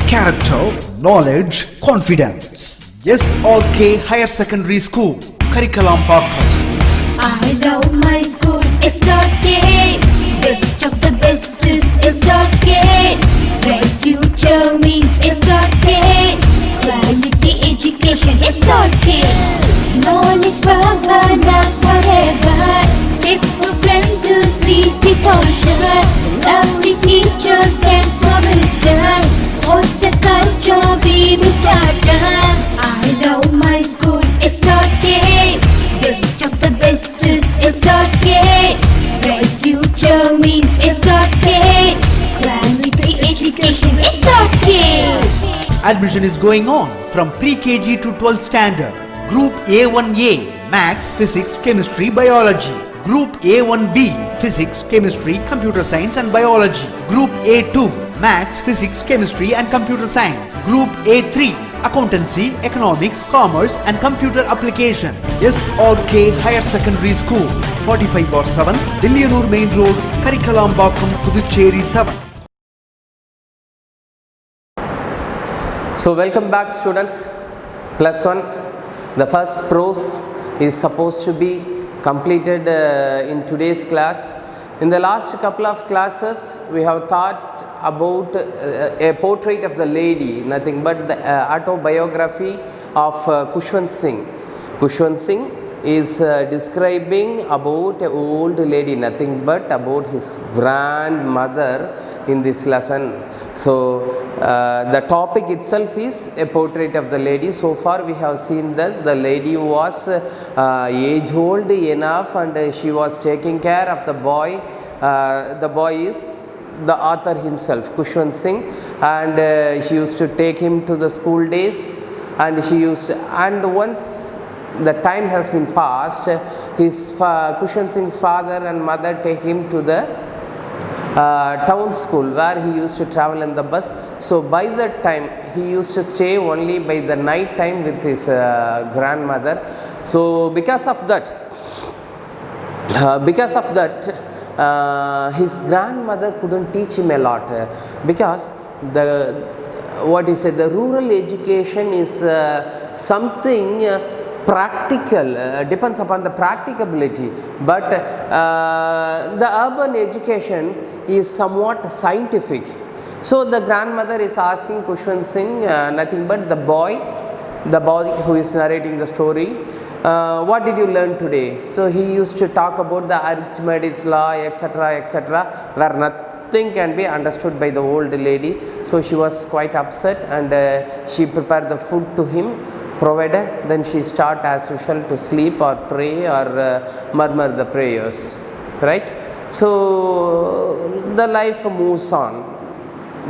character, knowledge, confidence. SRK Higher Secondary School, Karikalampakkam. I love my school, SRK. Best of the best is SRK. Bright future means SRK. Quality education, SRK. Knowledge power lasts forever. Faithful friends to see the culture. Lovely teachers and for wisdom. What's the culture we will start? I love my school, SRK. Best of the best is SRK. Bright future means SRK. Quality education, SRK. Admission is going on from pre-KG to 12th standard. Group A1A, Maths, Physics, Chemistry, Biology. Group A1B, Physics, Chemistry, Computer Science and Biology. Group A2, Maths, Physics, Chemistry and Computer Science. Group A3, Accountancy, Economics, Commerce and Computer Application. SRK Higher Secondary School, 45/7, Dilliyanur Main Road, Karikalampakkam, Puducherry 7. So welcome back students, plus one. The first prose is supposed to be completed in today's class. In the last couple of classes we have thought about a portrait of the lady, nothing but the autobiography of Khushwant Singh. Khushwant Singh is describing about an old lady, nothing but about his grandmother in this lesson. So the topic itself is a portrait of the lady. So far we have seen that the lady was age old enough and she was taking care of the boy. The boy is the author himself, Khushwant Singh, and she used to take him to the school days, and she used to, and once the time has been passed, his Khushwant Singh's father and mother take him to the town school where he used to travel in the bus. So by that time he used to stay only by the night time with his grandmother. So because of that his grandmother couldn't teach him a lot, because the the rural education is something practical, depends upon the practicability, but the urban education is somewhat scientific. So the grandmother is asking Khushwant Singh, nothing but the boy who is narrating the story, what did you learn today? So he used to talk about the Archimedes law, etc., where nothing can be understood by the old lady. So she was quite upset, and she prepared the food to him, provided. Then she start as usual to sleep or pray or murmur the prayers, right? So the life moves on.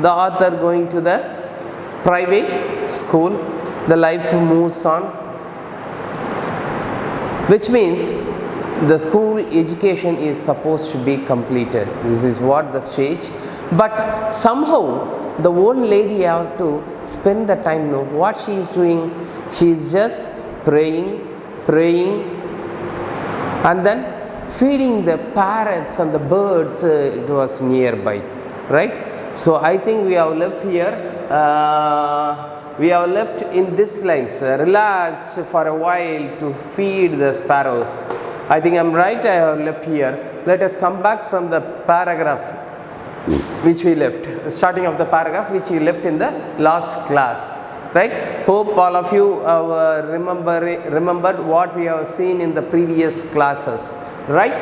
The author going to the private school, the life moves on, which means the school education is supposed to be completed. This is what the stage. But somehow the old lady have to spend the time. No, what she is doing? She is just praying, and then feeding the parrots and the birds. It was nearby, right? So I think we have left here. We have left in this lines, relaxed for a while to feed the sparrows. I think I'm right, I have left here. Let us come back from the paragraph which we left, starting of the paragraph which we left in the last class, right? Hope all of you have remembered what we have seen in the previous classes, right?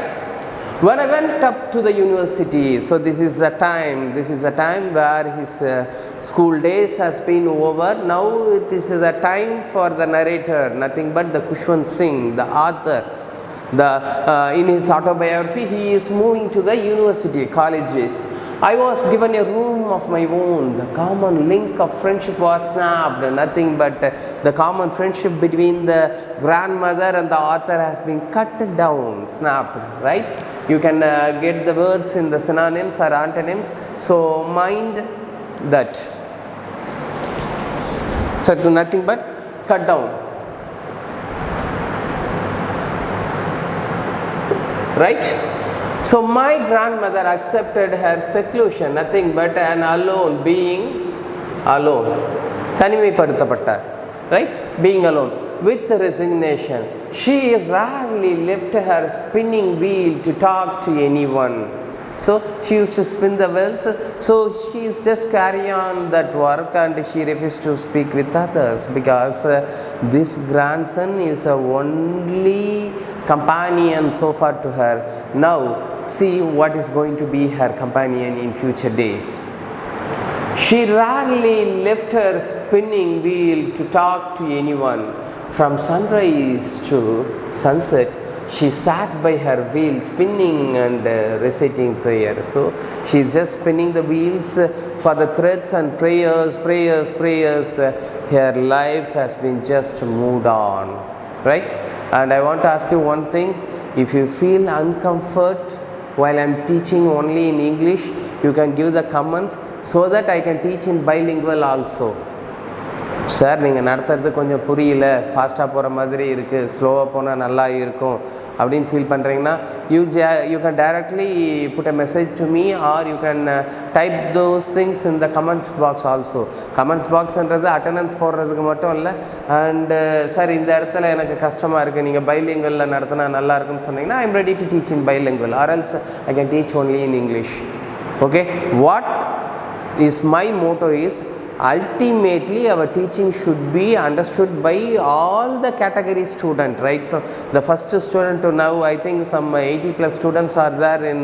When I went up to the university, so this is the time where his school days has been over. Now it is a time for the narrator, nothing but the Khushwant Singh, the author. In his autobiography, he is moving to the university, colleges. I was given a room of my own. The common link of friendship was snapped. Nothing but the common friendship between the grandmother and the author has been cut down, snapped, right? You can get the words in the synonyms or antonyms. So mind that. So nothing but cut down, right? So my grandmother accepted her seclusion, nothing but an alone being alone. தனிமைப்படுத்தப்பட்டார். Right? Being alone. With resignation. She rarely left her spinning wheel to talk to anyone. So she used to spin the wheels. So she is just carry on that work and she refused to speak with others because this grandson is the only companion so far to her. Now see what is going to be her companion in future days. She rarely left her spinning wheel to talk to anyone. From sunrise to sunset, she sat by her wheel spinning and reciting prayer. So she is just spinning the wheels for the threads and prayers. Her life has been just moved on. Right? And I want to ask you one thing. If you feel uncomfort while I am teaching only in English, you can give the comments so that I can teach in bilingual also. Sir நீங்கள் நடத்துறது கொஞ்சம் புரியல, ஃபாஸ்ட்டாக போகிற மாதிரி இருக்குது, ஸ்லோவாக போனால் நல்லா இருக்கும் அப்படின்னு ஃபீல் பண்ணுறீங்கன்னா you can directly put a message to me or you can type those things in the comments box also. Comments boxன்றது அட்டண்டன்ஸ் போடுறதுக்கு மட்டும் இல்லை. அண்டு சார் இந்த இடத்துல எனக்கு கஷ்டமாக இருக்குது, நீங்கள் பைலிங்குவலில் நடத்தினா நல்லா இருக்குன்னு சொன்னீங்கன்னா I am ready to teach in bilingual or else I can teach only in English. Okay, what is my motto is ultimately our teaching should be understood by all the category student, right from the first student to now. I think some 80 plus students are there in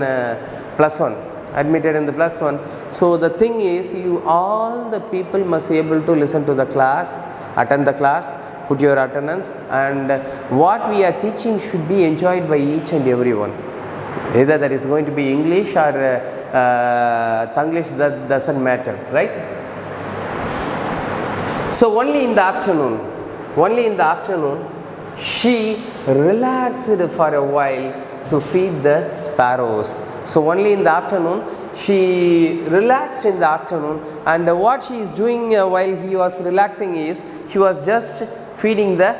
plus one, admitted in the plus one. So the thing is, you all the people must be able to listen to the class, attend the class, put your attendance, and what we are teaching should be enjoyed by each and everyone. Either that is going to be English or Tanglish, that doesn't matter, right? So only in the afternoon, she relaxed for a while to feed the sparrows. So only in the afternoon, she relaxed in the afternoon, and what she is doing while he was relaxing is she was just feeding the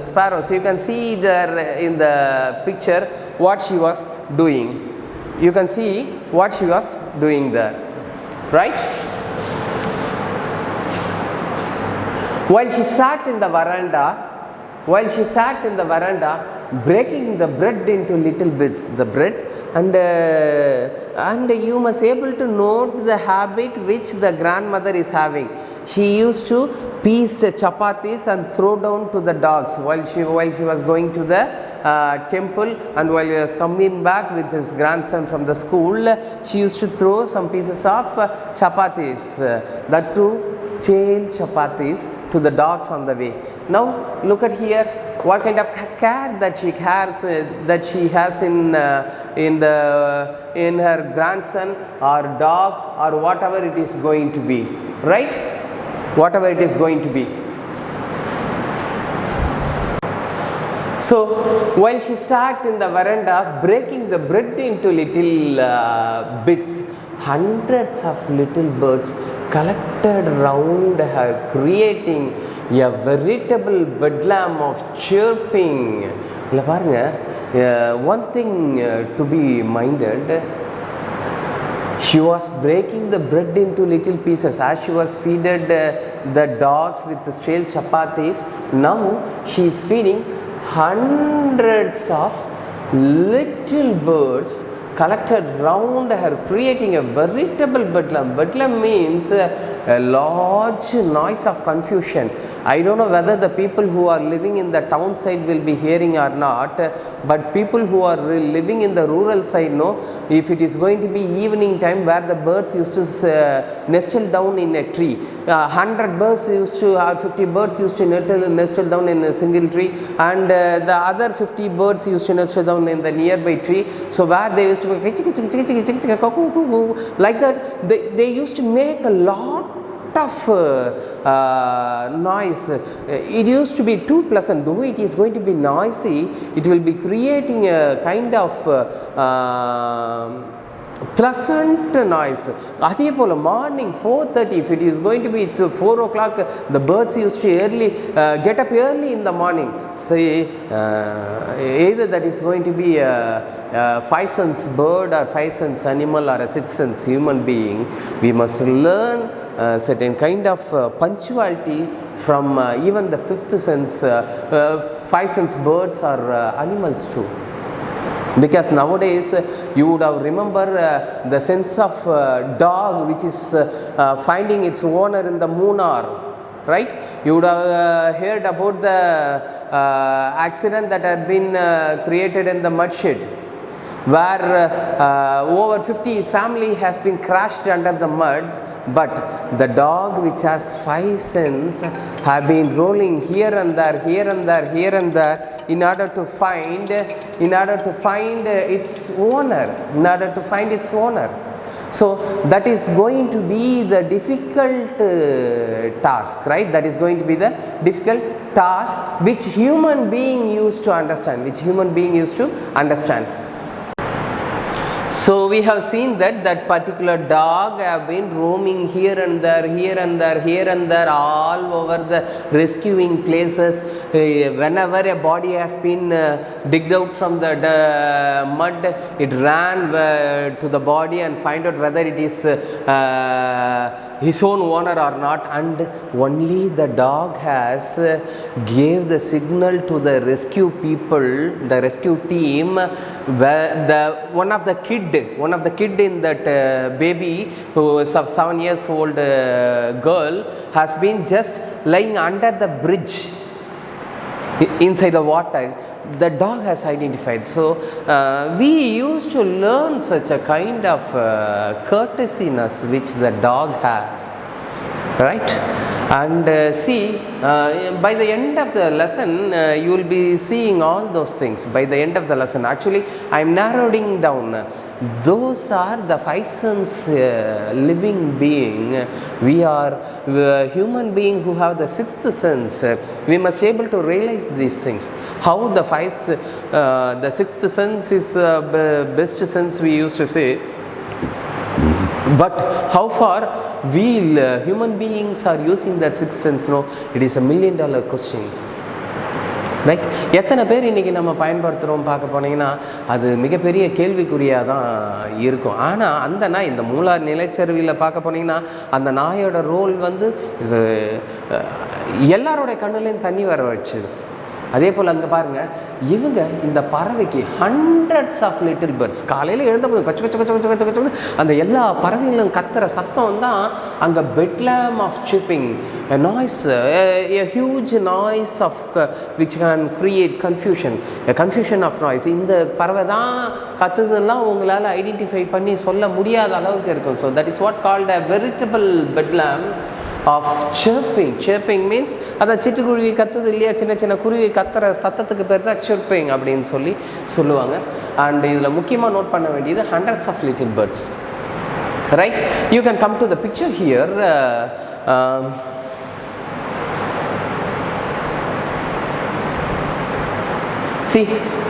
sparrows. You can see there in the picture what she was doing. You can see what she was doing there, right? While she sat in the veranda, breaking the bread into little bits, the bread, and you must able to note the habit which the grandmother is having. She used to piece chapatis and throw down to the dogs while she was going to the temple, and while he was coming back with his grandson from the school, she used to throw some pieces of chapatis, that too stale chapatis, to the dogs on the way. Now look at here, what kind of care that she has in her grandson or dog or whatever it is going to be, right? Whatever it is going to be. So while she sat in the veranda breaking the bread into little bits, hundreds of little birds collected round her, creating a veritable bedlam of chirping. இல்லை பாருங்க, one thing to be minded, she was breaking the bread into little pieces as she was feeded the dogs with the stale chapatis. Now she is feeding hundreds of little birds collected round her, creating a veritable bedlam. Bedlam means a large noise of confusion. I don't know whether the people who are living in the town side will be hearing or not, but people who are living in the rural side know, if it is going to be evening time where the birds used to nestle down in a tree, 100 birds used to, or 50 birds used to nestle down in a single tree, and the other 50 birds used to nestle down in the nearby tree. So where they used to like that, they used to make a lot of noise. It used to be too pleasant. Though it is going to be noisy, it will be creating a kind of pleasant noise. அதே போல் morning 4:30, if it is going to be 4 o'clock, the birds used to get up early in the morning. Say either that is going to be a 5 cents bird or 5 cents animal or a 6 cents human being. We must learn certain kind of punctuality from even the fifth sense. Five sense birds are animals too. Because nowadays you would have remember the sense of dog which is finding its owner in the Munnar, right? You would have heard about the accident that had been created in the mud shed, where over 50 family has been crashed under the mud. But the dog which has five senses have been rolling here and there, here and there, here and there in order to find its owner, So that is going to be the difficult task, right? That is going to be the difficult task which human being used to understand, So we have seen that particular dog have been roaming here and there, all over the rescuing places. Whenever a body has been digged out from the mud, it ran to the body and find out whether it is his own owner or not, and only the dog has gave the signal to the rescue people, the rescue team, where one of the kid in that baby, who is of 7 years old girl, has been just lying under the bridge inside the water. The dog has identified. So we used to learn such a kind of courtesiness which the dog has, right? And see, by the end of the lesson, you will be seeing all those things. By the end of the lesson, actually, I am narrowing down. Those are the five sense living being. We are human being who have the sixth sense. We must be able to realize these things. How the sixth sense is best sense, we used to say. But how far we human beings are using that sixth sense? No, it is $1 million question. Right, எத்தனை பேர் இன்றைக்கி நம்ம பயன்படுத்துகிறோம் பார்க்க போனீங்கன்னா அது மிகப்பெரிய கேள்விக்குறியாக தான் இருக்கும். ஆனால் அந்த நாய், இந்த மூலார் நிலச்சரிவில் பார்க்க போனீங்கன்னா அந்த நாயோட ரோல் வந்து இது எல்லாரோடைய கண்ணுலேயும் தண்ணி வர வச்சுது. அதே போல் அங்கே பாருங்கள், இவங்க இந்த பறவைக்கு ஹண்ட்ரட்ஸ் ஆஃப் லிட்டில் பேர்ட்ஸ் காலையில் எழுந்தபோது கச்சு கச்சு கச்சு கச்சு கச்சு கச்சு அந்த எல்லா பறவைகளும் கத்துற சத்தம் தான் அங்கே bedlam of chipping noise, a huge noise of which can create confusion, a confusion of noise. இந்த பறவை தான் கத்துதெல்லாம் உங்களால் ஐடென்டிஃபை பண்ணி சொல்ல முடியாத அளவுக்கு இருக்கும். So that is what called a veritable bedlam of chirping. Chirping means அதான் சிட்டுக்குருவி கத்துது இல்லையா, சின்ன சின்ன குருவி கத்துற சத்தத்துக்கு பேர் தான் chirping அப்படின்னு சொல்லுவாங்க. அண்ட் இதில் முக்கியமாக நோட் பண்ண வேண்டியது hundreds of little birds, right? You can come to the picture here.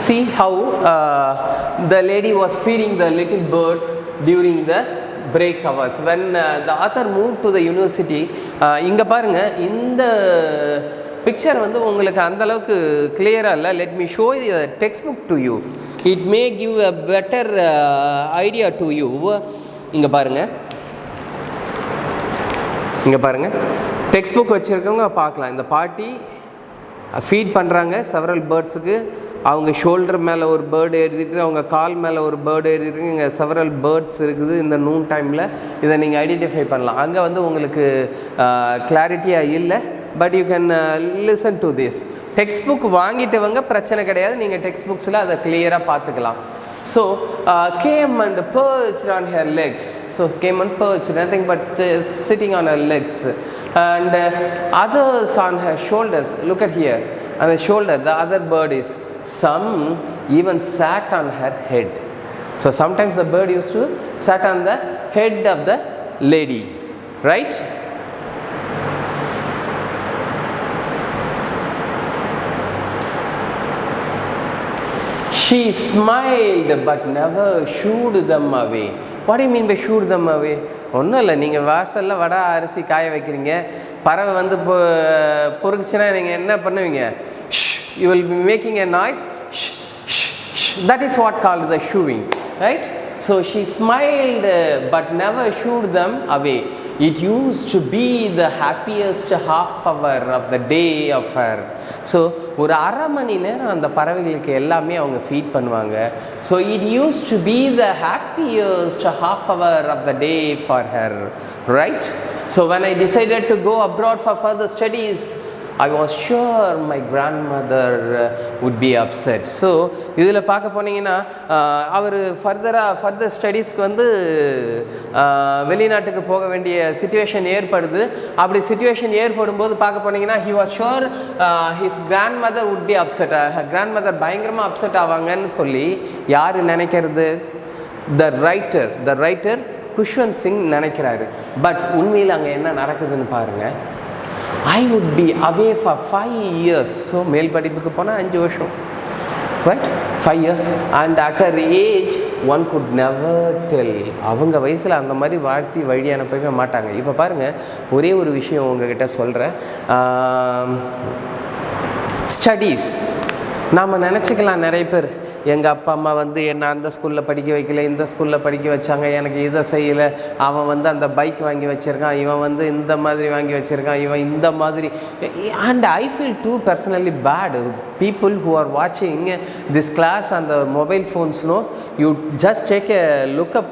See how the lady was feeding the little birds during the break hours when the author moved to the university. இங்கே பாருங்கள், இந்த picture வந்து உங்களுக்கு அந்த அளவுக்கு கிளியராக இல்லை. Let me show the text book to you, it may give a better idea to you. இங்கே பாருங்கள் டெக்ஸ்ட் புக் வச்சுருக்கவங்க பார்க்கலாம். இந்த பாட்டி ஃபீட் பண்ணுறாங்க செவரல் பேர்ட்ஸுக்கு. அவங்க ஷோல்டர் மேலே ஒரு பேர்டு எழுதிட்டு, அவங்க கால் மேலே ஒரு பேர்டு எழுதிட்டு, இங்கே செவரல் பேர்ட்ஸ் இருக்குது. இந்த நூன் டைமில் இதை நீங்கள் ஐடென்டிஃபை பண்ணலாம். அங்கே வந்து உங்களுக்கு கிளாரிட்டியாக இல்லை, but you can listen to this. Textbook வாங்கிட்டவங்க பிரச்சனை கிடையாது, நீங்கள் டெக்ஸ்ட் புக்ஸில் அதை கிளியராக பார்த்துக்கலாம். So came and perched on her legs. So came and perched, nothing but sitting on her legs, and others on her shoulders. Look at here, on her shoulder the other bird is. Some even sat on her head. So sometimes the bird used to sat on the head of the lady, right? She smiled but never shooed them away. What do you mean by shooed them away? ஒன்றும் இல்லை, நீங்கள் வாசலில் வடை அரிசி காய வைக்கிறீங்க, பறவை வந்து பொறுக்குச்சுன்னா நீங்கள் என்ன பண்ணுவீங்க? You will be making a noise. Shh, shh, shh. That is what called the shooing, right? So she smiled but never shooed them away. it used to be the happiest half hour of the day of her. So ஒரு அரை மணி நேரம் அந்த பறவைகளுக்கு எல்லாமே அவங்க feed பண்ணுவாங்க. So it used to be the happiest half hour of the day for her, right? So when I decided to go abroad for further studies, I was sure my grandmother would be upset. So இதில் பார்க்க போனீங்கன்னா அவர் further ஸ்டடீஸ்க்கு வந்து வெளிநாட்டுக்கு போக வேண்டிய situation ஏற்படுது. அப்படி situation ஏற்படும் போது பார்க்க போனீங்கன்னா he was sure his grandmother would be upset. grandmother பயங்கரமாக அப்செட் ஆவாங்கன்னு சொல்லி யார் நினைக்கிறது? the writer குஷ்வந்த் சிங் நினைக்கிறாரு. பட் உண்மையில் அங்கே என்ன நடக்குதுன்னு பாருங்கள். I would be away for 5 years. So male படிப்புக்கு போனால் 5 வருஷம், right? 5 years. And at her age one could never tell. அவங்க வயசில் அந்த மாதிரி வாழ்த்தி வழி அனுப்பவே மாட்டாங்க. இப்போ பாருங்கள், ஒரே ஒரு விஷயம் உங்ககிட்ட சொல்கிறேன். ஸ்டடீஸ் நாம் நினச்சிக்கலாம், நிறைய பேர் எங்கள் அப்பா அம்மா வந்து என்னை அந்த ஸ்கூலில் படிக்க வைக்கல, இந்த ஸ்கூலில் படிக்க வச்சாங்க, எனக்கு இதை செய்யலை, அவன் வந்து அந்த பைக் வாங்கி வச்சுருக்கான், இவன் வந்து இந்த மாதிரி வாங்கி வச்சுருக்கான், இவன் இந்த மாதிரி. And I feel too personally bad. people who are watching this class on the mobile phones, no, you just take a look up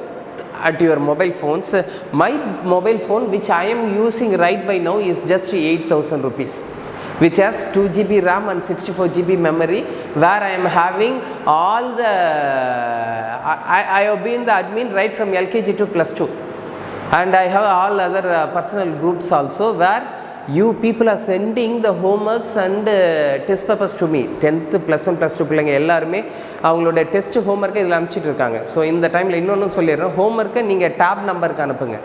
at your mobile phones. My mobile phone which I am using right by now is just 8,000 rupees, which has 2 GB RAM and 64 GB memory, where I am having all the I have been the admin right from LKG to +2, and I have all other personal groups also, where you people are sending the homeworks and test papers to me. 10th +1 +2 பிள்ளைங்க எல்லாருமே அவங்களோட test ஹோம்ஒர்க்கை இதில் அனுப்பிச்சிட்டு இருக்காங்க. So இந்த டைமில் இன்னொன்று சொல்லிடுறேன், ஹோம்ஒர்க்கை நீங்கள் டேப் நம்பருக்கு அனுப்புங்க.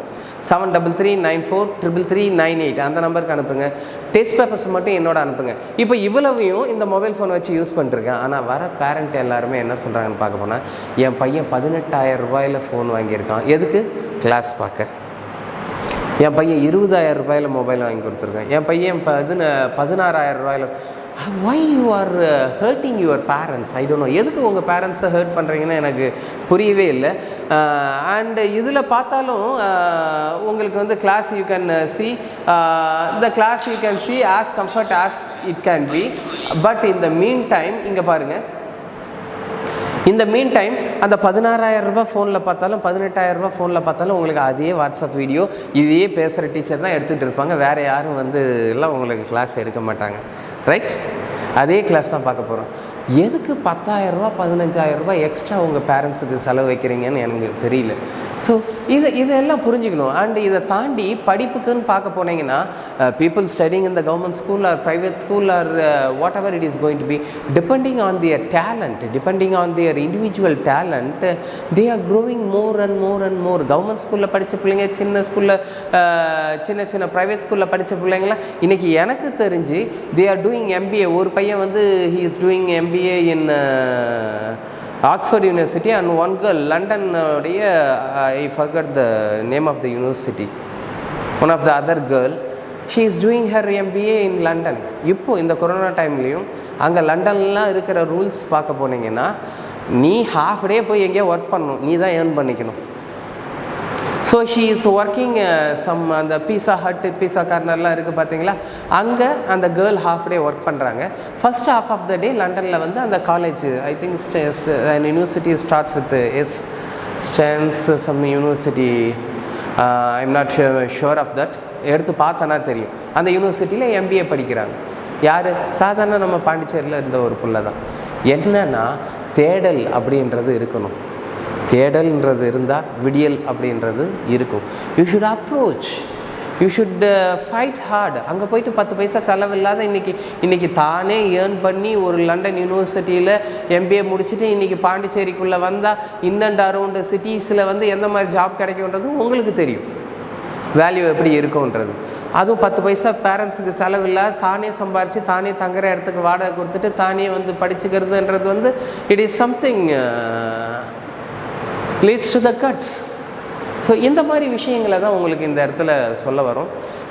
7339433398 அந்த நம்பருக்கு அனுப்புங்க. டெஸ்ட் பேப்பர்ஸ் மட்டும் என்னோட அனுப்புங்க. இப்போ இவ்வளவையும் இந்த மொபைல் ஃபோன் வச்சு யூஸ் பண்ணிருக்கேன். ஆனால் வர பேரண்ட் எல்லாருமே என்ன சொல்கிறாங்கன்னு பார்க்க போனால், என் பையன் 18,000 ரூபாயில் ஃபோன் வாங்கியிருக்கான். எதுக்கு? கிளாஸ் பார்க்க. என் பையன் 20,000 ரூபாயில் மொபைல் வாங்கி கொடுத்துருக்கேன். என் பையன் 16,000 ரூபாயில். why you are hurting your parents? I don't know. எதுக்கு உங்கள் பேரண்ட்ஸை ஹர்ட் பண்ணுறீங்கன்னு எனக்கு புரியவே இல்லை. அண்ட் இதில் பார்த்தாலும் உங்களுக்கு வந்து class you can see the class you can see as comfort as it can be, but in the meantime இங்கே பாருங்கள், இந்த மீன் டைம் அந்த 16,000 ரூபாய் ஃபோனில் பார்த்தாலும் 18,000 ரூபாய் ஃபோனில் பார்த்தாலும் உங்களுக்கு அதே வாட்ஸ்அப் வீடியோ இதே பேசுகிற டீச்சர் தான் எடுத்துகிட்டு இருப்பாங்க. வேறு யாரும் வந்து எல்லாம் உங்களுக்கு கிளாஸ் எடுக்க மாட்டாங்க, ரைட்? அதே கிளாஸ் தான் பார்க்க போகிறோம். எதுக்கு 10,000 ரூபா 15,000 ரூபாய் எக்ஸ்ட்ரா உங்கள் பேரண்ட்ஸுக்கு செலவு வைக்கிறீங்கன்னு எனக்கு தெரியல. ஸோ இதெல்லாம் புரிஞ்சுக்கணும். அண்ட் இதை தாண்டி படிப்புக்குன்னு பார்க்க போனீங்கன்னா, people studying in the government school or private school or whatever it is going to be, depending on their talent, depending on their individual talent, they are growing more and more and more. Government ஸ்கூலில் படித்த பிள்ளைங்க, சின்ன ஸ்கூலில் சின்ன private ஸ்கூலில் படித்த பிள்ளைங்களாம் இன்றைக்கி எனக்கு தெரிஞ்சு they are doing MBA. ஒரு பையன் வந்து he is doing MBA in Oxford University, and one girl London உடைய I forgot the name of the university, one of the other girl, she is doing her MBA in London. இப்போ இந்த corona டைம்லேயும் அங்கே லண்டன்லாம் இருக்கிற rules பார்க்க போனீங்கன்னா, நீ half day போய் எங்கேயோ ஒர்க் பண்ணணும், நீ தான் ஏர்ன் பண்ணிக்கணும். ஸோ ஷீ இஸ் ஒர்க்கிங் அந்த பீஸா ஹட், பீஸா கார்னர்லாம் இருக்குது பார்த்தீங்களா, அங்கே அந்த கேர்ள் ஹாஃப் டே ஒர்க் பண்ணுறாங்க. First half of the day லண்டனில் வந்து அந்த college, I think university starts with S stance some university, I am not sure of that. எடுத்து பார்த்தனா தெரியும். அந்த யூனிவர்சிட்டியில் MBA படிக்கிறாங்க. யார்? சாதாரண நம்ம பாண்டிச்சேரியில் இருந்த ஒரு பிள்ளை தான். என்னன்னா தேடல் அப்படின்றது இருக்கணும். தேடல்ன்றது இருந்தால் விடியல் அப்படின்றது இருக்கும். You should approach, you should fight hard. அங்கே போயிட்டு 10 பைசா செலவில்லாத இன்றைக்கி தானே ஏர்ன் பண்ணி ஒரு லண்டன் யூனிவர்சிட்டியில் MBA முடிச்சுட்டு இன்றைக்கி பாண்டிச்சேரிக்குள்ளே வந்தால் இன்னண்ட் அரவுண்டு சிட்டிஸில் வந்து எந்த மாதிரி ஜாப் கிடைக்கும்ன்றது உங்களுக்கு தெரியும், வேல்யூ எப்படி இருக்கும்ன்றது. அதுவும் 10 பைசா பேரண்ட்ஸுக்கு செலவில்லாத தானே சம்பாரித்து தானே தங்குற இடத்துக்கு வாடகை கொடுத்துட்டு தானே வந்து படிச்சுக்கிறதுன்றது வந்து it is something leads to the guts. So இந்த மாதிரி விஷயங்களை தான் உங்களுக்கு இந்த இடத்துல சொல்ல வரும்.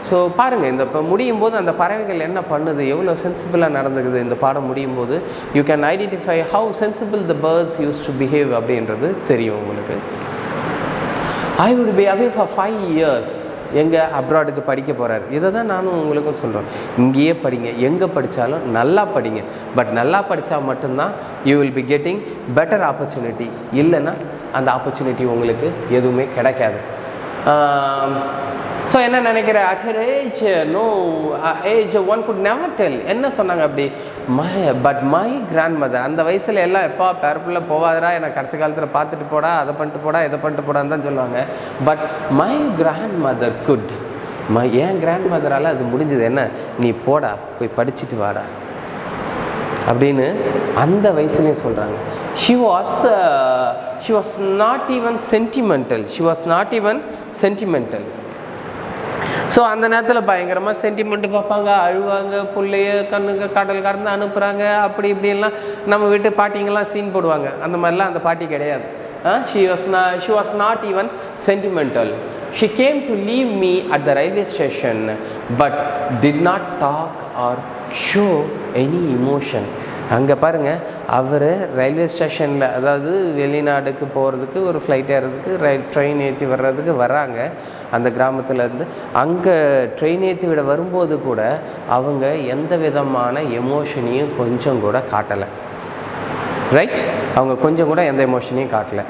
ஸோ பாருங்கள், இந்த இப்போ முடியும் போது அந்த பறவைகள் என்ன பண்ணுது, எவ்வளோ சென்சிபிளாக நடந்துக்குது. இந்த பாடம் முடியும் போது you can identify how sensible the birds use to behave அப்படின்றது தெரியும் உங்களுக்கு. I would be away for 5 years. எங்கே அப்ராடுக்கு படிக்க போகிறாரு. இதை தான் நானும் உங்களுக்கும் சொல்கிறேன். இங்கேயே படிங்க, எங்கே படித்தாலும் நல்லா படிங்க. பட் நல்லா படித்தா மட்டும்தான் you will be getting better opportunity. இல்லைன்னா அந்த ஆப்பர்ச்சுனிட்டி உங்களுக்கு எதுவுமே கிடைக்காது. ஸோ என்ன நினைக்கிற, at her age no age one could never tell. என்ன சொன்னாங்க அப்படி, பட் மை கிராண்ட் மதர், அந்த வயசில் எல்லாம் எப்போ பேரப்புள்ள போவாதரா, எனக்கு கடைசி காலத்தில் பார்த்துட்டு போடா, அதை பண்ணிட்டு போடா, இதை பண்ணிட்டு போடான்னு தான் சொல்லுவாங்க. But my grandmother good, என் கிராண்ட் மதரால் அது முடிஞ்சது. என்ன, நீ போடா, போய் படிச்சுட்டு வாடா அப்படின்னு அந்த வயசுலேயும் சொல்கிறாங்க. She was not even sentimental. So அந்த நேரத்தில் பயங்கரமாக சென்டிமெண்ட்டு பார்ப்பாங்க, அழுவாங்க, பிள்ளைய கண்ணுங்க கடல் கடந்து அனுப்புகிறாங்க, அப்படி இப்படிலாம் நம்ம வீட்டு பாட்டிங்கெல்லாம் சீன் போடுவாங்க. அந்த மாதிரிலாம் அந்த பாட்டி கிடையாது. She was not even sentimental. She came to leave me at the railway station but did not talk or show any emotion. அங்கே பாருங்கள், அவர் ரயில்வே ஸ்டேஷனில், அதாவது வெளிநாடுக்கு போகிறதுக்கு ஒரு ஃப்ளைட் ஏறதுக்கு ட்ரெயின் ஏற்றி வர்றதுக்கு வராங்க அந்த கிராமத்துலேருந்து. அங்கே ட்ரெயின் ஏற்றி விட வரும்போது கூட அவங்க எந்த விதமான எமோஷனையும் கொஞ்சம் கூட காட்டலை. ரைட், அவங்க கொஞ்சம் கூட எந்த எமோஷனையும் காட்டலை.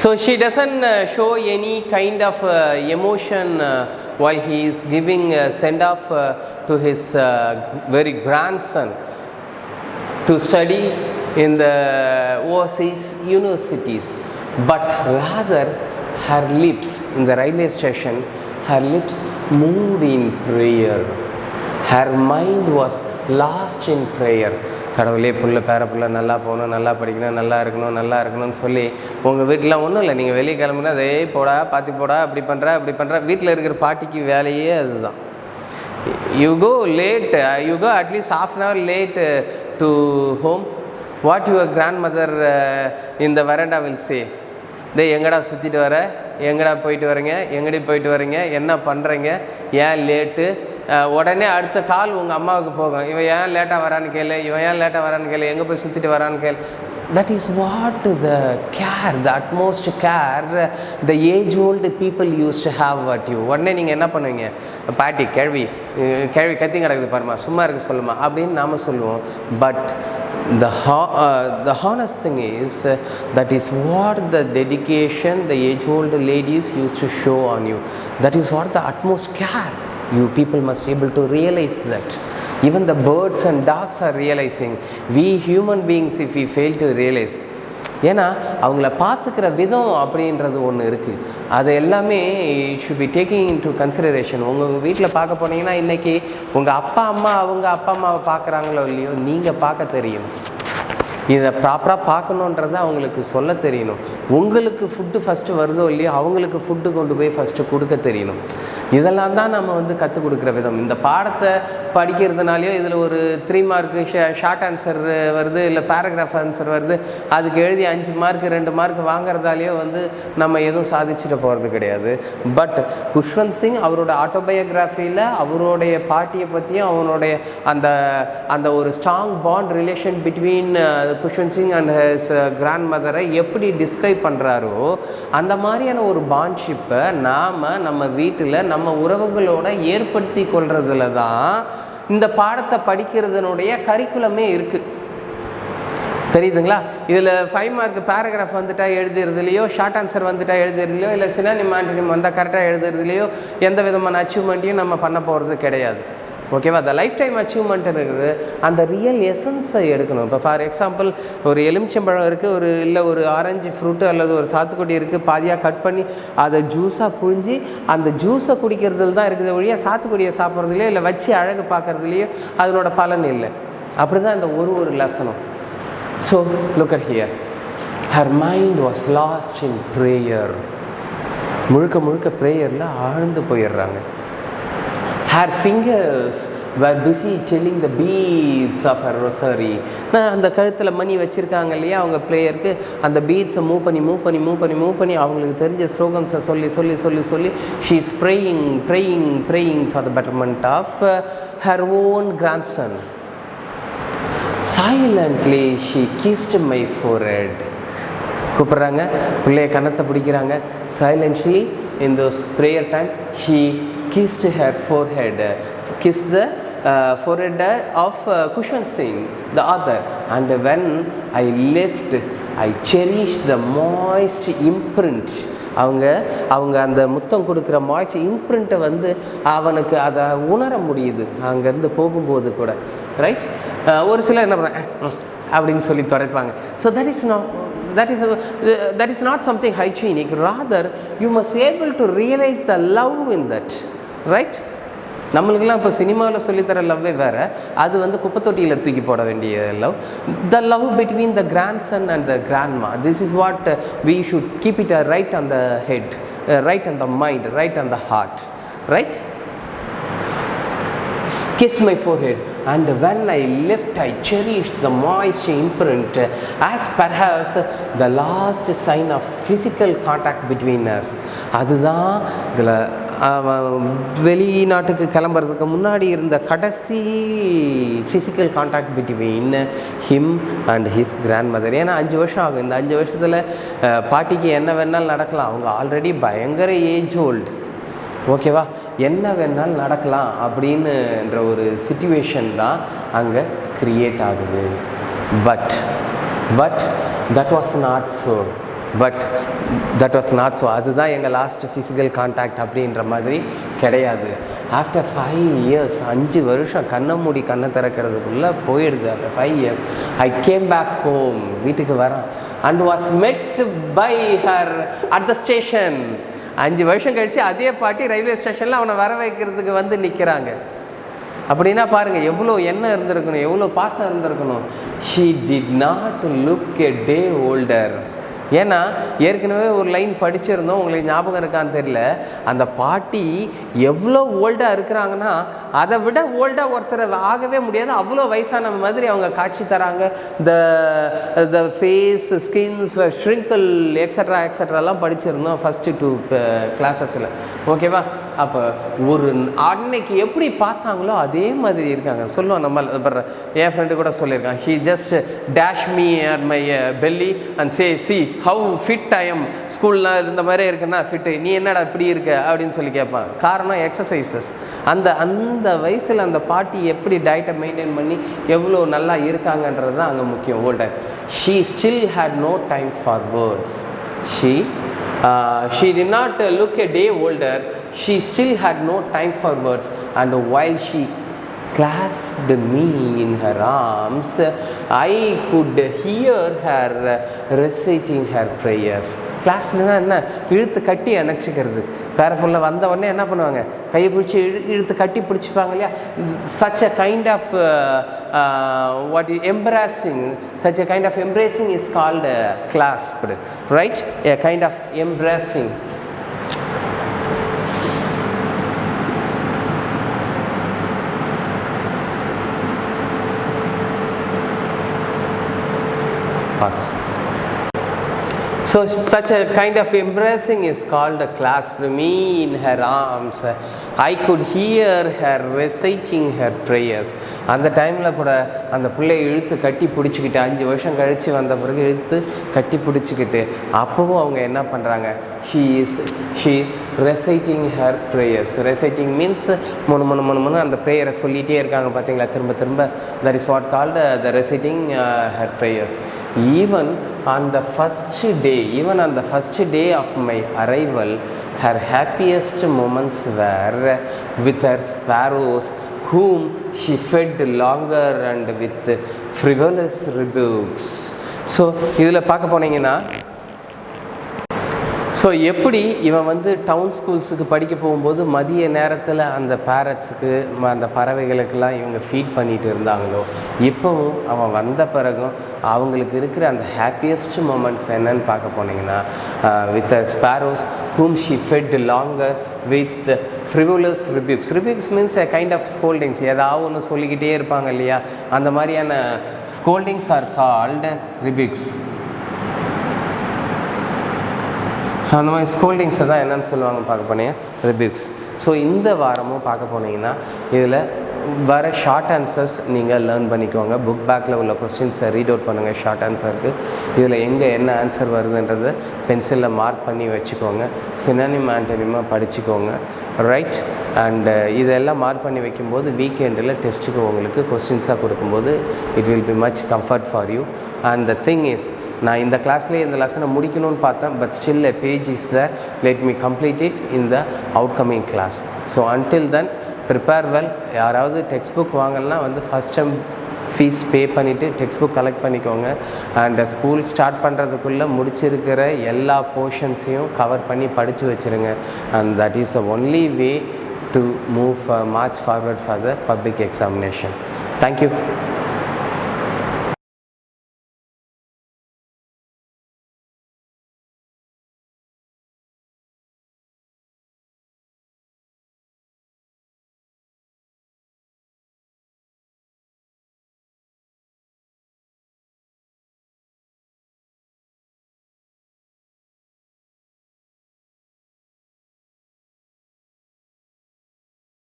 So she doesn't show any kind of emotion while he is giving send off to his very grandson to study in the overseas universities, but rather her lips in the railway station, her lips moved in prayer. Her mind was lost in prayer. கடவுளே, புள்ள பேர புள்ள நல்லா போகணும், நல்லா படிக்கணும், நல்லா இருக்கணும்னு சொல்லி உங்கள் வீட்டில் ஒன்றும் இல்லை, நீங்கள் வெளியே கிளம்புனா அதே போடா, பாத்தி போடா, அப்படி பண்ணுற வீட்டில் இருக்கிற பாட்டிக்கு வேலையே அதுதான். You go late, you go at least half an hour late to home. What your grandmother in the veranda will say, எங்கடா சுற்றிட்டு வர, எங்கடா போயிட்டு வரீங்க, என்ன பண்ணுறீங்க, ஏன் லேட்டு. உடனே அடுத்த கால் உங்கள் அம்மாவுக்கு போகும், இவன் ஏன் லேட்டாக வரான்னு கேளு, எங்கே போய் சுற்றிட்டு வரான்னு கேளு. That is what the care, the utmost care the age old people used to have at you. உடனே நீங்கள் என்ன பண்ணுவீங்க, பாட்டி கேள்வி கத்தி கிடக்குது பாருமா, சும்மா இருக்கு சொல்லுமா அப்படின்னு நாம் சொல்லுவோம். But the honest thing is that is what the dedication the age old ladies used to show on you. That is what the utmost care. You people must be able to realize that. Even the birds and dogs are realizing. We human beings, if we fail to realize, ஏன்னா அவங்கள பார்த்துக்கிற விதம் அப்படின்றது ஒன்று இருக்குது. அது எல்லாமே it should be taking in to consideration. உங்கள் வீட்டில் பார்க்க போனீங்கன்னா இன்றைக்கி உங்கள் அப்பா அம்மாவை பார்க்குறாங்களோ இல்லையோ, நீங்கள் பார்க்க தெரியணும். இதை ப்ராப்பராக பார்க்கணுன்றதை அவங்களுக்கு சொல்ல தெரியணும். உங்களுக்கு ஃபுட்டு ஃபஸ்ட்டு வருதோ இல்லையோ, அவங்களுக்கு ஃபுட்டு கொண்டு போய் ஃபஸ்ட்டு கொடுக்க தெரியணும். இதெல்லாம் தான் நம்ம கற்றுக் கொடுக்குற விதம். இந்த பாடத்தை படிக்கிறதுனாலையோ இதில் ஒரு 3 மார்க்கு ஷார்ட் ஆன்சர் வருது, இல்லை பேராகிராஃப் ஆன்சர் வருது, அதுக்கு எழுதி 5 மார்க்கு 2 மார்க் வாங்குறதாலேயோ நம்ம எதுவும் சாதிச்சுட்டு போகிறது கிடையாது. பட் குஷ்வந்த் சிங் அவரோட ஆட்டோபயோகிராஃபியில் அவருடைய பாட்டியை பற்றியும் அவனுடைய அந்த ஒரு strong bond relation between Khushwant Singh and his கிராண்ட் மதரை எப்படி டிஸ்கிரைப் பண்ணுறாரோ, அந்த மாதிரியான ஒரு பாண்ட்ஷிப்பை நம்ம வீட்டில் நம்ம உறவுகளோட ஏற்படுத்தி கொள்றதுல தான் இந்த பாடத்தை படிக்கிறதுனுடைய கரிக்குலமே இருக்குது. தெரியுதுங்களா? இதில் 5 மார்க் பேராகிராஃப் எழுதுறதுலையோ, ஷார்ட் ஆன்சர் எழுதுறதுலையோ, இல்லை சினானிம் ஆன்டனிம் கரெக்டாக எழுதுறதுலையோ எந்த விதமான அச்சீவ்மெண்ட்டையும் நம்ம பண்ண போகிறது கிடையாது. ஓகேவா? அந்த லைஃப் டைம் அச்சீவ்மெண்ட் இருக்குது. அந்த ரியல் எசன்ஸை எடுக்கணும். இப்போ ஃபார் எக்ஸாம்பிள், ஒரு எலுமிச்சம்பழம் இருக்குது, இல்லை ஒரு ஆரஞ்சு ஃப்ரூட்டு அல்லது ஒரு சாத்துக்குடி இருக்குது, பாதியாக கட் பண்ணி அதை ஜூஸாக புழிஞ்சி அந்த ஜூஸை குடிக்கிறதுல தான் இருக்குது ஒழிய சாத்துக்குடியை சாப்பிட்றதுலையோ இல்லை வச்சு அழகு பார்க்குறதுலையோ அதனோட பலன் இல்லை. அப்படி தான் இந்த ஒரு லெசனும். So look at here, her mind was lost in prayer. முழுக்க ப்ரேயரில் ஆழ்ந்து போயிடுறாங்க. Her fingers were busy telling the beads of her rosary. அந்த கழுத்தில் மணி வச்சுருக்காங்க இல்லையா அவங்க ப்ரேயருக்கு, அந்த பீட்ஸை மூவ் பண்ணி அவங்களுக்கு தெரிஞ்ச ஸ்லோகன்ஸை சொல்லி she is praying for the betterment of her own grandson. Silently she kissed my forehead. கூப்பிட்றாங்க, பிள்ளைய கன்னத்தை பிடிக்கிறாங்க. Silently in those prayer time, she kissed her forehead, kissed the forehead of Kushwant Singh, the author. And when I left, I cherished the moist imprint. அவங்க அந்த முத்தம் கொடுக்குற மாய்ஸ் இம்ப்ரிண்ட்டை வந்து அவனுக்கு அதை உணர முடியுது அங்கேருந்து போகும்போது கூட, ரைட்? ஒரு சிலர் என்ன பண்ண அப்படின்னு சொல்லி துடைப்பாங்க. So that is not something hygienic. Rather, you must able to realize the love in that, right? நம்மளுக்கெல்லாம் இப்போ சினிமாவில் சொல்லித்தர லவ்வே வேறு, அது வந்து குப்பை தொட்டியில் தூக்கி போட வேண்டிய love. The love between the grandson and the grandma, this is what we should keep it right on the head, right on the mind, right on the heart, right? Kiss my forehead, and when I left, I cherished the moist imprint as perhaps the last sign of physical contact between us. அதுதான் இதில் வெளிநாட்டுக்கு கிளம்புறதுக்கு முன்னாடி இருந்த கடைசி physical contact between him and his grandmother. ஏன்னா 5 வருஷம் ஆகும். இந்த 5 வருஷத்தில் பாட்டிக்கு என்ன வேணாலும் நடக்கலாம். அவங்க ஆல்ரெடி பயங்கர ஏஜ் ஓல்டு, ஓகேவா? என்ன வேணாலும் நடக்கலாம் அப்படின்னுன்ற ஒரு சிச்சுவேஷன் தான் அங்கே க்ரியேட் ஆகுது. But that was not so. அதுதான் எங்கள் லாஸ்ட் ஃபிசிக்கல் கான்டாக்ட் அப்படின்ற மாதிரி கிடையாது. ஆஃப்டர் 5 இயர்ஸ், 5 வருஷம் கண்ணை மூடி கண்ணை திறக்கிறதுக்குள்ளே போயிடுது. After 5 years I came back home, வீட்டுக்கு வரேன், and was met by her at the station. 5 வருஷம் கழித்து அதே பாட்டி ரயில்வே ஸ்டேஷனில் அவனை வர வைக்கிறதுக்கு வந்து நிற்கிறாங்க. அப்படின்னா பாருங்கள் எவ்வளோ எண்ணம் இருந்திருக்கணும், எவ்வளோ பாசம் இருந்திருக்கணும். She did not look a day older. ஏன்னா ஏற்கனவே ஒரு லைன் படிச்சிருந்தோம், உங்களுக்கு ஞாபகம் இருக்கான்னு தெரியல. அந்த பாட்டி எவ்வளோ ஓல்டாக இருக்கிறாங்கன்னா அதை விட ஓல்டாக ஒருத்தர் ஆகவே முடியாது, அவ்வளோ வயசான மாதிரி அவங்க காட்சி தராங்க. த ஃபேஸ், ஸ்கின்ஸ், ஷ்ரிங்கிள் எக்ஸட்ராலாம் படிச்சிருந்தோம் ஃபஸ்ட்டு 2 கிளாஸஸில், ஓகேவா? அப்போ ஒரு அன்னைக்கு எப்படி பார்த்தாங்களோ அதே மாதிரி இருக்காங்க. சொல்லுவோம் நம்ம, என் ஃப்ரெண்டு கூட சொல்லியிருக்காங்க, she just dash me at my belly and say see how fit I am. ஸ்கூல்லாம் இருந்த மாதிரி இருக்குன்னா ஃபிட்டு, நீ என்னடா இப்படி இருக்க அப்படின்னு சொல்லி கேட்பாங்க. காரணம் எக்ஸசைசஸ். அந்த வயசில் அந்த பாட்டி எப்படி டயட்டை மெயின்டைன் பண்ணி எவ்வளோ நல்லா இருக்காங்கன்றது தான் அங்கே முக்கியம். Older she still had no time for words. She did not look a day older. She still had no time for words, and while she clasped me in her arms, I could hear her reciting her prayers. கிளாஸ்னா என்ன? இழுத்து கட்டி அணைச்சிக்கிறது. பேரப்புள்ள வந்த உடனே என்ன பண்ணுவாங்க? கையை பிடிச்சி இழுத்து கட்டி பிடிச்சிப்பாங்க இல்லையா? such a kind of embracing is called clasped, right? A kind of embracing. Pass. So such a kind of embracing is called a clasp me in her arms. I could hear her reciting her prayers. அந்த டைமில் கூட அந்த பிள்ளையை இழுத்து கட்டி பிடிச்சிக்கிட்டு 5 வருஷம் கழித்து வந்த பிறகு இழுத்து கட்டி பிடிச்சிக்கிட்டு அப்போவும் அவங்க என்ன பண்ணுறாங்க? she is reciting her prayers. Reciting means முன்னு அந்த ப்ரேயரை சொல்லிகிட்டே இருக்காங்க பார்த்தீங்களா, திரும்ப. that is what called the reciting her prayers. Even on the first day of my arrival, her happiest moments were with her sparrows, whom she fed longer and with frivolous rebukes. So இதில் பார்க்க போனீங்கன்னா, so எப்படி இவன் வந்து down ஸ்கூல்ஸுக்கு படிக்க போகும்போது மதிய நேரத்தில் அந்த பேரட்ஸுக்கு அந்த பறவைகளுக்கெல்லாம் இவங்க ஃபீட் பண்ணிகிட்டு இருந்தாங்களோ, இப்போவும் அவன் வந்த பிறகும் அவங்களுக்கு இருக்கிற அந்த ஹாப்பியஸ்ட் மூமெண்ட்ஸ் என்னன்னு பார்க்க போனீங்கன்னா, with sparrows whom she fed longer with frivolous rebukes. Rebukes means a kind of scoldings. ஏதாவது ஒன்று சொல்லிக்கிட்டே இருப்பாங்க இல்லையா, அந்த மாதிரியான scoldings are called rebukes. So அந்த மாதிரி ஸ்கோல்டிங்ஸை தான் என்னென்னு சொல்லுவாங்க பார்க்க போனீங்க, ரிபியூக்ஸ். ஸோ இந்த வாரமும் பார்க்க போனீங்கன்னா இதில் வர ஷார்ட் ஆன்சர்ஸ் நீங்கள் லேர்ன் பண்ணிக்கோங்க. புக் பேக்கில் உள்ள கொஸ்டின்ஸை ரீட் அவுட் பண்ணுங்கள். ஷார்ட் ஆன்சருக்கு இதில் எங்கே என்ன ஆன்சர் வருதுன்றதை பென்சிலில் மார்க் பண்ணி வச்சுக்கோங்க. சினானிம் ஆன்டனிமாக படிச்சுக்கோங்க. ரைட். அண்டு இதெல்லாம் மார்க் பண்ணி வைக்கும்போது வீக்கெண்டில் டெஸ்ட்டுக்கு உங்களுக்கு கொஸ்டின்ஸாக கொடுக்கும்போது it will be much comfort for you. And the thing is, நான் இந்த கிளாஸ்லேயே இந்த லெசனை முடிக்கணும்னு பார்த்தேன். But still a page is there. Let me complete it in the outcoming class. So until then, prepare well. யாராவது டெக்ஸ்ட் புக் வாங்கலன்னா வந்து first time fees pay பண்ணிவிட்டு text book collect பண்ணிக்கோங்க. அண்ட் ஸ்கூல் ஸ்டார்ட் பண்ணுறதுக்குள்ளே முடிச்சிருக்கிற எல்லா போர்ஷன்ஸையும் cover பண்ணி படித்து வச்சுருங்க. And that is the only way to move march forward for the public examination. Thank you.